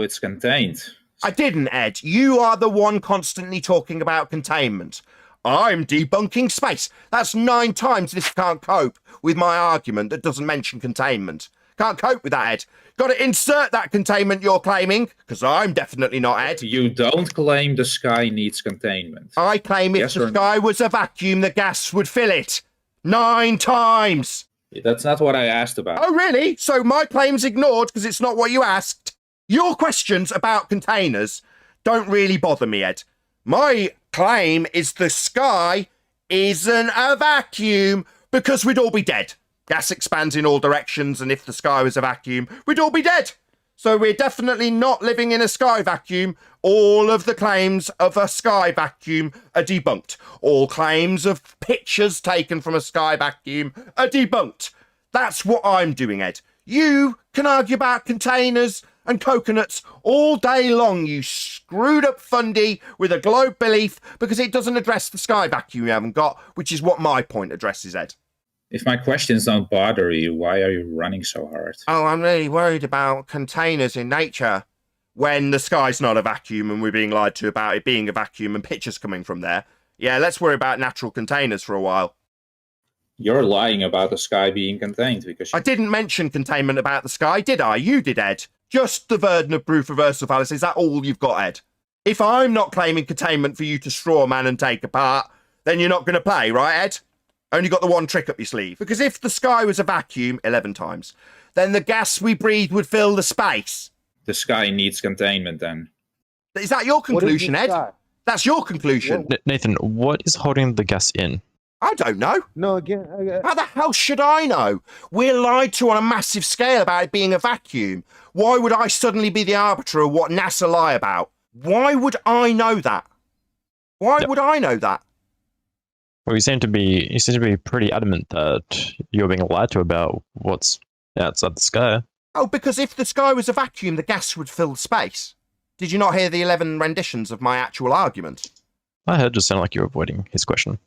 it's contained. I didn't, Ed. You are the one constantly talking about containment. I'm debunking space. That's 9 times this can't cope with my argument that doesn't mention containment. Can't cope with that, Ed. Got to insert that containment you're claiming, because I'm definitely not, Ed. You don't claim the sky needs containment. I claim if the sky was a vacuum, the gas would fill it. 9 times. That's not what I asked about. Oh, really? So my claim's ignored because it's not what you asked? Your questions about containers don't really bother me, Ed. My claim is the sky isn't a vacuum because we'd all be dead. Gas expands in all directions, and if the sky was a vacuum, we'd all be dead. So we're definitely not living in a sky vacuum. All of the claims of a sky vacuum are debunked. All claims of pictures taken from a sky vacuum are debunked. That's what I'm doing, Ed. You can argue about containers and coconuts all day long, you screwed up fundy with a globe belief, because it doesn't address the sky vacuum you haven't got, which is what my point addresses, Ed. If my questions don't bother you, why are you running so hard? Oh, I'm really worried about containers in nature. When the sky's not a vacuum and we're being lied to about it being a vacuum and pictures coming from there. Yeah, let's worry about natural containers for a while. You're lying about the sky being contained because I didn't mention containment about the sky, did I? You did, Ed. Just the burden of proof reversal fallacy. Is that all you've got, Ed? If I'm not claiming containment for you to straw man and take apart, then you're not going to play, right, Ed? Only got the one trick up your sleeve. Because if the sky was a vacuum 11 times, then the gas we breathe would fill the space. The sky needs containment, then. Is that your conclusion, Ed? That's your conclusion. Nathan, what is holding the gas in? I don't know. No, again. How the hell should I know? We're lied to on a massive scale about it being a vacuum. Why would I suddenly be the arbiter of what NASA lie about? Why would I know that? Why would I know that? Well, you seem to be pretty adamant that you're being lied to about what's outside the sky. Oh, because if the sky was a vacuum, the gas would fill the space. Did you not hear the 11 renditions of my actual argument? I heard it just sound like you're avoiding his question.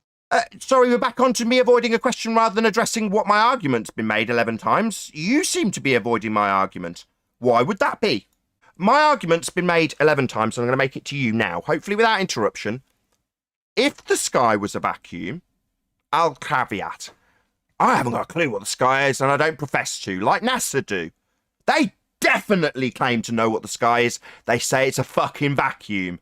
Sorry, we're back on to me avoiding a question rather than addressing what my argument's been made 11 times. You seem to be avoiding my argument. Why would that be? My argument's been made 11 times, so I'm going to make it to you now, hopefully without interruption. If the sky was a vacuum, I'll caveat. I haven't got a clue what the sky is, and I don't profess to, like NASA do. They definitely claim to know what the sky is. They say it's a fucking vacuum.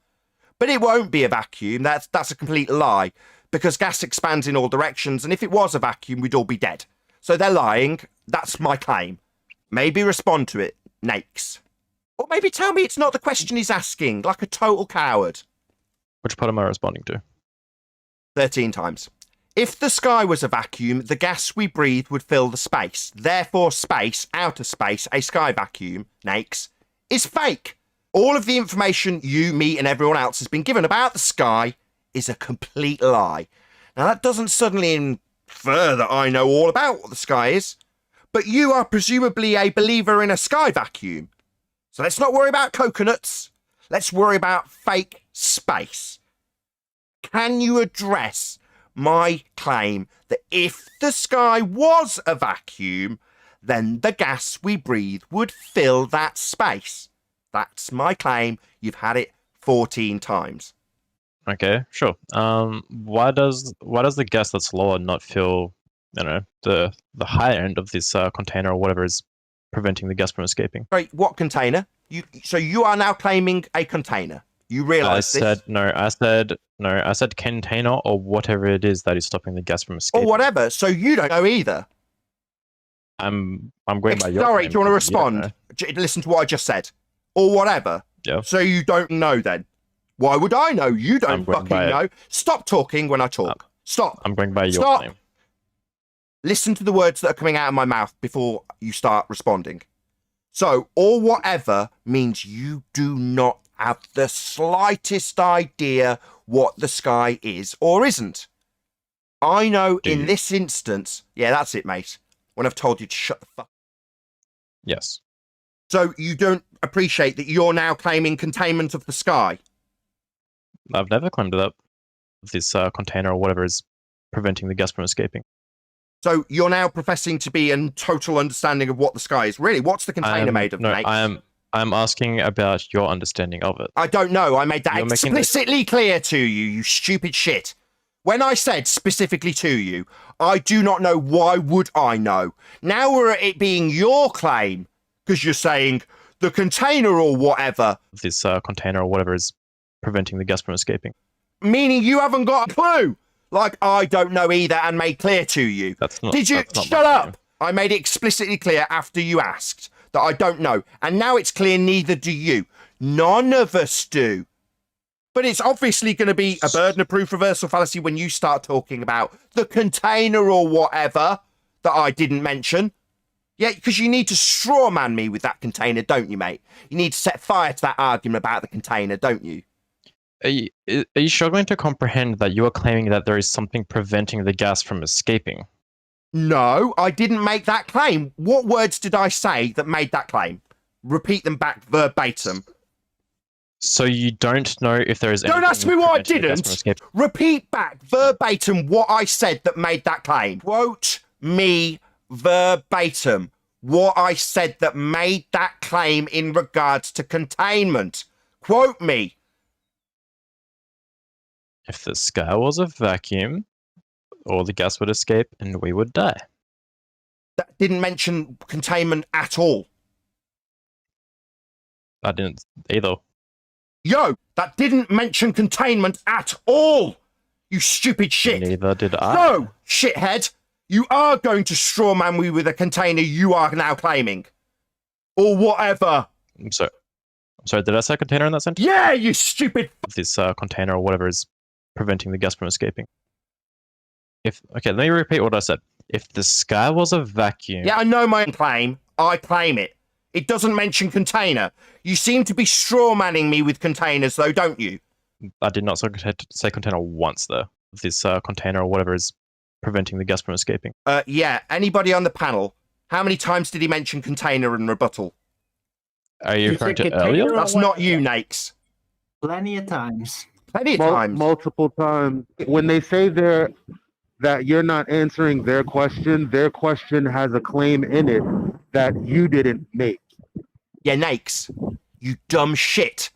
But it won't be a vacuum. That's a complete lie. Because gas expands in all directions, and if it was a vacuum, we'd all be dead. So they're lying. That's my claim. Maybe respond to it, Nakes. Or maybe tell me it's not the question he's asking, like a total coward. Which part am I responding to? 13 times. If the sky was a vacuum, the gas we breathe would fill the space. Therefore, space, outer space, a sky vacuum, Nakes, is fake. All of the information you, me, and everyone else has been given about the sky is a complete lie. Now, that doesn't suddenly infer that I know all about what the sky is, but you are presumably a believer in a sky vacuum. So let's not worry about coconuts. Let's worry about fake space. Can you address my claim that if the sky was a vacuum, then the gas we breathe would fill that space? That's my claim. You've had it 14 times. Okay, sure. Why does the gas that's lower not fill, the higher end of this container or whatever is preventing the gas from escaping? Sorry, what container? So you are now claiming a container. You realise this? I said container or whatever it is that is stopping the gas from escaping. Or whatever. So you don't know either. I'm going by your Sorry, claim, do you want to respond? Listen to what I just said. Or whatever. Yeah. So you don't know then. Why would I know? You don't fucking know. Stop talking when I talk. Stop. I'm going by your claim. Listen to the words that are coming out of my mouth before you start responding. So, or whatever means you do not have the slightest idea what the sky is or isn't. I know in this instance, yeah, that's it, mate. When I've told you to shut the fuck. Yes. So you don't appreciate that you're now claiming containment of the sky? I've never claimed that this container or whatever is preventing the gas from escaping. So you're now professing to be in total understanding of what the sky is. Really, what's the container made of, mate? I I'm asking about your understanding of it. I don't know. I made that You're making explicitly clear to you, you stupid shit. When I said specifically to you, I do not know, why would I know? Now we're at it being your claim, because you're saying the container or whatever. This container or whatever is preventing the gas from escaping. Meaning you haven't got a clue. Like, I don't know either and made clear to you. That's not. Did you? That's not Shut my up. claim. I made it explicitly clear after you asked that I don't know. And now it's clear neither do you. None of us do. But it's obviously going to be a burden of proof reversal fallacy when you start talking about the container or whatever that I didn't mention. Yeah, because you need to straw man me with that container, don't you, mate? You need to set fire to that argument about the container, don't you? Are you struggling to comprehend that you are claiming that there is something preventing the gas from escaping? No, I didn't make that claim. What words did I say that made that claim? Repeat them back verbatim. So you don't know if there is. Don't ask me what I preventing the gas from didn't. escaping? Repeat back verbatim what I said that made that claim. Quote me verbatim what I said that made that claim in regards to containment. Quote me. If the sky was a vacuum, all the gas would escape and we would die. That didn't mention containment at all. I didn't either. Yo, that didn't mention containment at all. You stupid shit. Neither did I. No, shithead. You are going to strawman me with a container you are now claiming. Or whatever. I'm sorry, did I say container in that sentence? Yeah, you stupid. This container or whatever is preventing the gas from escaping. Okay, let me repeat what I said. If the sky was a vacuum. Yeah, I know my claim. I claim it. It doesn't mention container. You seem to be strawmanning me with containers, though, don't you? I did not say container once, though. This container or whatever is preventing the gas from escaping. Yeah. Anybody on the panel? How many times did he mention container and rebuttal? Are you referring to said container earlier? or That's not you, Nakes. Plenty of times. Plenty of times. Multiple times. When they say that you're not answering their question has a claim in it that you didn't make. Yeah, Nakes. You dumb shit.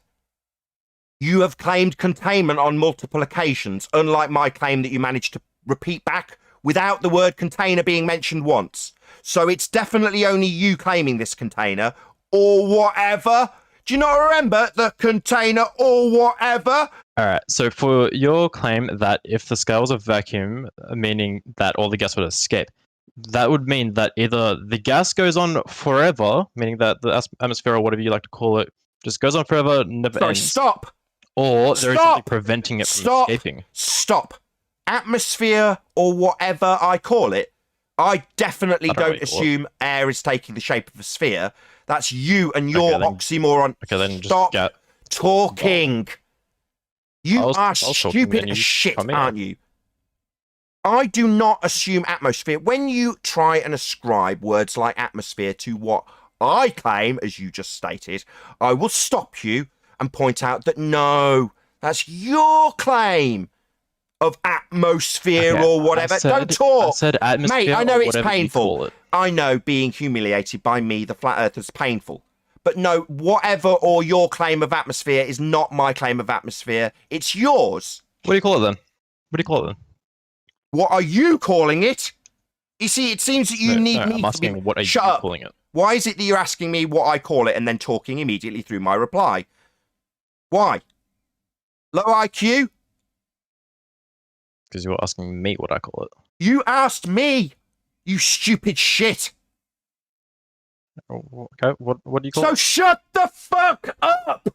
You have claimed containment on multiple occasions, unlike my claim that you managed to repeat back without the word container being mentioned once. So it's definitely only you claiming this container, or whatever. Do you not remember the container or whatever? Alright, so for your claim that if the sky was a vacuum, meaning that all the gas would escape, that would mean that either the gas goes on forever, meaning that the atmosphere or whatever you like to call it, just goes on forever, never Sorry, ends. stop. Or there is Stop! something preventing it from Stop. escaping. Stop. Atmosphere or whatever I call it, I definitely I don't know don't what you call it. assume air is taking the shape of a sphere. That's you and your Okay, then- oxymoron. Okay, then just Stop get. talking. You I was are talking stupid and as you shit, cut me aren't you? I do not assume atmosphere. When you try and ascribe words like atmosphere to what I claim, as you just stated, I will stop you and point out that no, that's your claim of atmosphere Okay, or whatever. I said, Don't talk. I said atmosphere. Mate, I know or it's whatever you painful. call it. I know being humiliated by me, the flat earther's painful. But no, whatever or your claim of atmosphere is not my claim of atmosphere. It's yours. What do you call it then? What do you call it then? What are you calling it? You see, it seems that you No, need no, me I'm to asking be... what are Shut you up. calling it? Why is it that you're asking me what I call it and then talking immediately through my reply? Why? Low IQ? Because you're asking me what I call it. You asked me, you stupid shit. Okay, what do you call So it? shut the fuck up!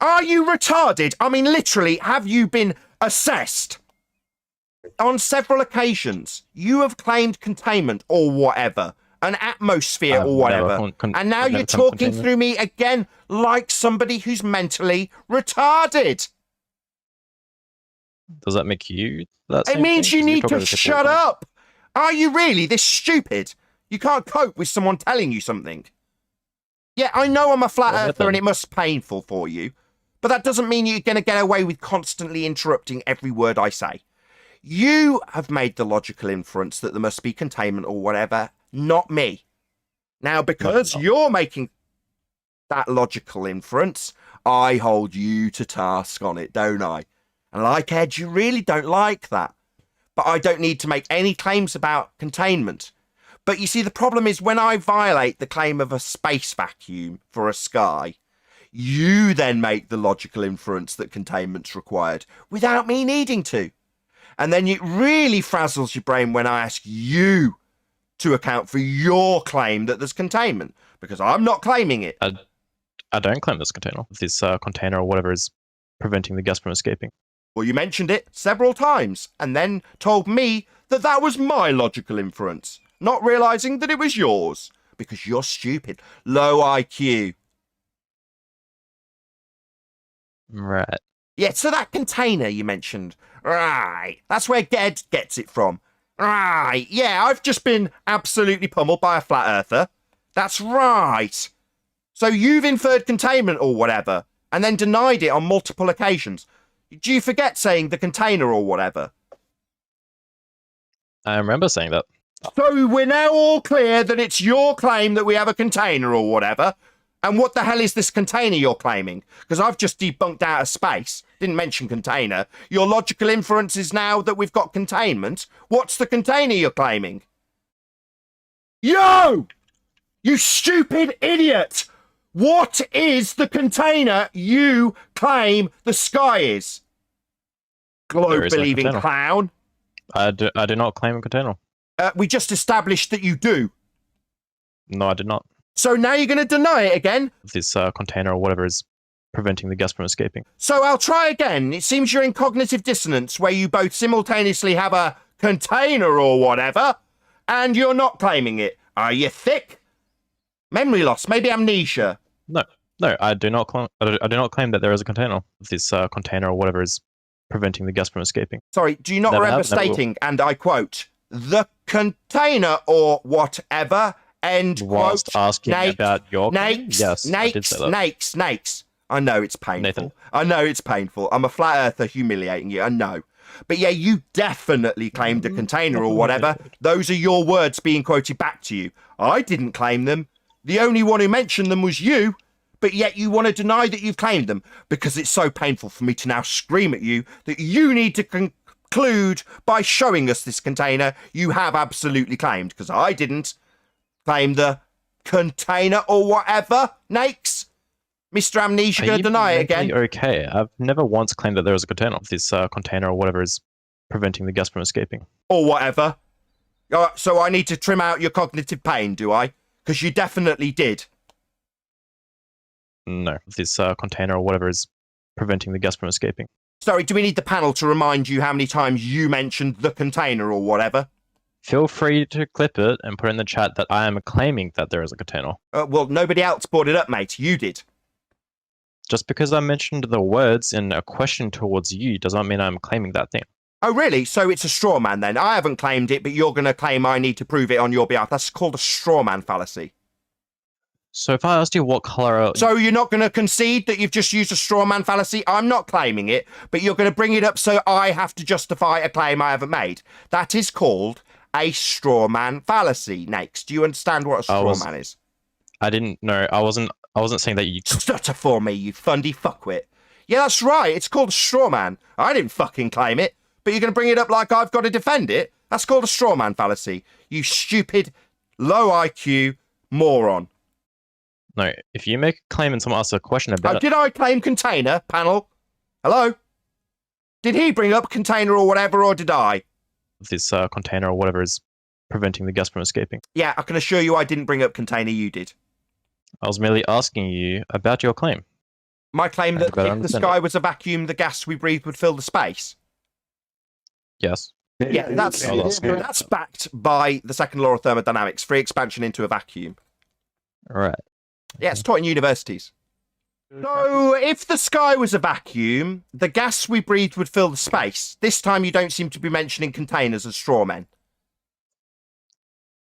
Are you retarded? I mean, literally, have you been assessed? On several occasions, you have claimed containment or whatever, an atmosphere I've or whatever, never and now I've you're never claimed talking containment. through me again like somebody who's mentally retarded. Does that make you that It same means thing? you 'Cause need probably to the same shut thing. up. Are you really this stupid? You can't cope with someone telling you something. Yeah, I know I'm a flat Well, earther and then. it must be painful for you, but that doesn't mean you're going to get away with constantly interrupting every word I say. You have made the logical inference that there must be containment or whatever, not me. Now, because not. you're making... that logical inference, I hold you to task on it, don't I? And like Ed, you really don't like that. But I don't need to make any claims about containment. But you see, the problem is when I violate the claim of a space vacuum for a sky, you then make the logical inference that containment's required without me needing to. And then it really frazzles your brain when I ask you to account for your claim that there's containment, because I'm not claiming it. I don't claim this container. This container or whatever is preventing the gas from escaping. Well, you mentioned it several times and then told me that that was my logical inference, not realizing that it was yours, because you're stupid. Low IQ. Right. Yeah, so that container you mentioned. Right. That's where Ged gets it from. Right. Yeah, I've just been absolutely pummeled by a flat earther. That's right. So you've inferred containment or whatever, and then denied it on multiple occasions. Do you forget saying the container or whatever? I remember saying that. So we're now all clear that it's your claim that we have a container or whatever. And what the hell is this container you're claiming? Because I've just debunked outer space. Didn't mention container. Your logical inference is now that we've got containment. What's the container you're claiming? Yo! You stupid idiot! What is the container you claim the sky is? Globe-believing container. clown. I do not claim a container. We just established that you do. No, I did not. So now you're going to deny it again? This container or whatever is preventing the gas from escaping. So I'll try again. It seems you're in cognitive dissonance where you both simultaneously have a container or whatever, and you're not claiming it. Are you thick? Memory loss, maybe amnesia. No, I do not claim. I do not claim that there is a container. This container or whatever is preventing the gas from escaping. Sorry, do you not Never remember have, never will. stating, and I quote, the container or whatever, end Whilst quote, asking about your claim? Nakes, Yes, I did say that. Nakes. I know it's painful. Nathan. I know it's painful. I'm a flat earther humiliating you. I know. But yeah, you definitely claimed a container or whatever. Those are your words being quoted back to you. I didn't claim them. The only one who mentioned them was you. But yet you want to deny that you've claimed them because it's so painful for me to now scream at you that you need to conclude by showing us this container you have absolutely claimed, because I didn't claim the container or whatever. Nakes? Mr. Amnesia Are going to you deny it again? mentally okay? I've never once claimed that there is a container. This container or whatever is preventing the gas from escaping. Or whatever. So I need to trim out your cognitive pain, do I? Because you definitely did. No, this container or whatever is preventing the gas from escaping. Sorry, do we need the panel to remind you how many times you mentioned the container or whatever? Feel free to clip it and put in the chat that I am claiming that there is a container. Well, nobody else brought it up, mate. You did. Just because I mentioned the words in a question towards you does not mean I'm claiming that thing. Oh, really? So it's a straw man then? I haven't claimed it, but you're going to claim I need to prove it on your behalf. That's called a straw man fallacy. So if I asked you what color... So you're not going to concede that you've just used a straw man fallacy? I'm not claiming it, but you're going to bring it up so I have to justify a claim I haven't made. That is called a straw man fallacy. Next, do you understand what a straw man is? I didn't know. I wasn't saying that you... Stutter for me, you fundy fuckwit. Yeah, that's right. It's called a straw man. I didn't fucking claim it, but you're going to bring it up like I've got to defend it? That's called a straw man fallacy. You stupid, low IQ moron. No, if you make a claim and someone asks a question about it... Did I claim container, panel? Hello? Did he bring up container or whatever, or did I? This container or whatever is preventing the gas from escaping. Yeah, I can assure you I didn't bring up container, you did. I was merely asking you about your claim. My claim that better if the understand sky was a vacuum, the gas we breathe would fill the space. Yes. Yeah, that's backed by the second law of thermodynamics, free expansion into a vacuum. All right. Yeah, it's taught in universities. So, if the sky was a vacuum, the gas we breathed would fill the space. This time you don't seem to be mentioning containers as straw men.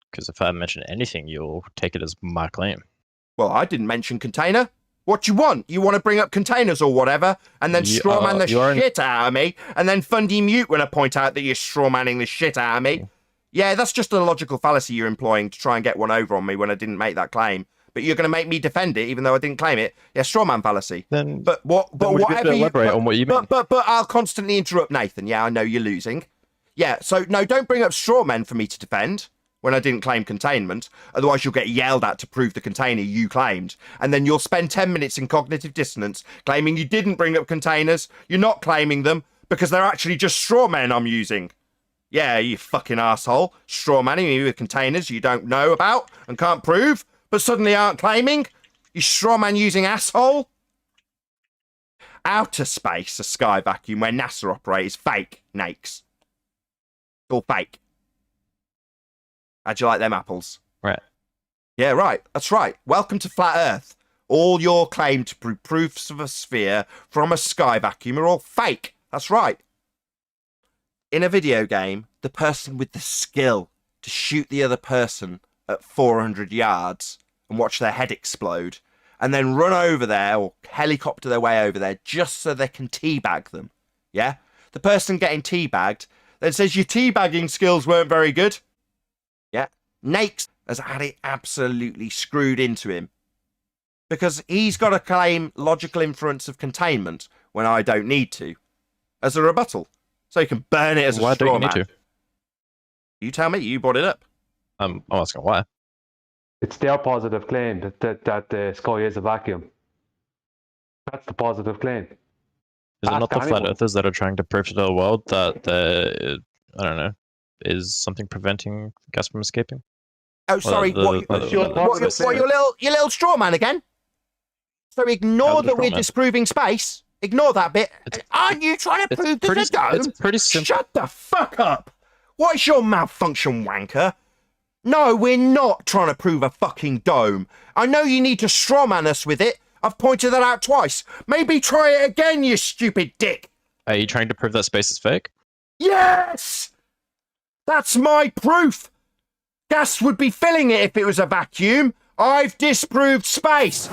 Because if I mention anything, you'll take it as my claim. Well, I didn't mention container. What do you want? You want to bring up containers or whatever, and then strawman the shit out of me, and then Fundy mute when I point out that you're strawmanning the shit out of me? Yeah, that's just a logical fallacy you're employing to try and get one over on me when I didn't make that claim. but you're going to make me defend it even though I didn't claim it. Yeah, straw man fallacy. Then, But would you be able to whatever elaborate on what you mean? But I'll constantly interrupt Nathan. Yeah, I know you're losing. Yeah, so no, don't bring up straw men for me to defend when I didn't claim containment. Otherwise, you'll get yelled at to prove the container you claimed. And then you'll spend 10 minutes in cognitive dissonance claiming you didn't bring up containers. You're not claiming them because they're actually just straw men I'm using. Yeah, you fucking asshole. Straw manning me with containers you don't know about and can't prove, but suddenly aren't claiming. You straw man using asshole. Outer space, a sky vacuum where NASA operate is fake, Nakes. It's all fake. How'd you like them apples? Right. Yeah, right. That's right. Welcome to Flat Earth. All your claim to proofs of a sphere from a sky vacuum are all fake. That's right. In a video game, the person with the skill to shoot the other person at 400 yards and watch their head explode and then run over there or helicopter their way over there just so they can teabag them. Yeah? The person getting teabagged then says your teabagging skills weren't very good. Yeah? Nakes has had it absolutely screwed into him because he's got to claim logical inference of containment when I don't need to as a rebuttal. So you can burn it as Why a straw don't you man. need to? You tell me, you brought it up. I'm asking why. It's their positive claim that the sky is a vacuum. That's the positive claim. Is it Ask not the flat anyone. earthers that are trying to prove to the world that there, I don't know, is something preventing gas from escaping? Oh, sorry. the- Your little straw man again? So ignore the that straw we're man. disproving space. Ignore that bit. Aren't you trying to It's prove pretty, there's a dome? it's pretty simple. Shut the fuck up. What's your malfunction, wanker? No, we're not trying to prove a fucking dome. I know you need to strawman us with it. I've pointed that out twice. Maybe try it again, you stupid dick. Are you trying to prove that space is fake? Yes! That's my proof. Gas would be filling it if it was a vacuum. I've disproved space.